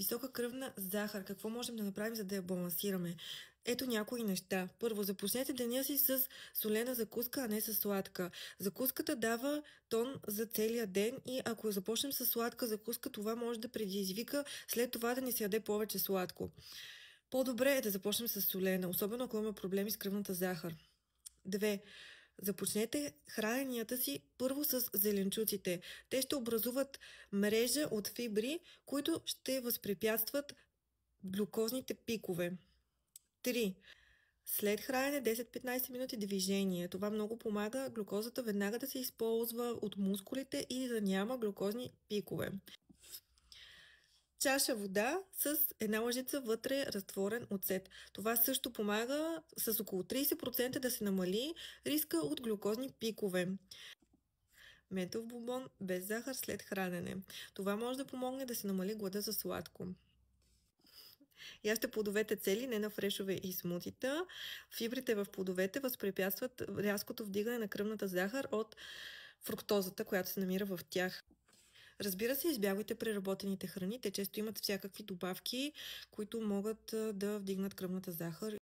Висока кръвна захар. Какво можем да направим, за да я балансираме? Ето някои неща. Първо, започнете деня си с солена закуска, а не с сладка. Закуската дава тон за целия ден и ако започнем с сладка закуска, това може да предизвика след това да ни се яде повече сладко. По-добре е да започнем с солена, особено ако имаме проблеми с кръвната захар. 2. Започнете храненията си първо с зеленчуците. Те ще образуват мрежа от фибри, които ще възпрепятстват глюкозните пикове. 3. След хранене 10-15 минути движение. Това много помага глюкозата веднага да се използва от мускулите и да няма глюкозни пикове. Чаша вода с една лъжица вътре разтворен оцет. Това също помага с около 30% да се намали риска от глюкозни пикове. Ментов бомбон без захар след хранене. Това може да помогне да се намали глада за сладко. Яжте плодовете цели, не на фрешове и смутита. Фибрите в плодовете възпрепятстват рязкото вдигане на кръвната захар от фруктозата, която се намира в тях. Разбира се, избягвайте преработените храни. Те често имат всякакви добавки, които могат да вдигнат кръвната захар.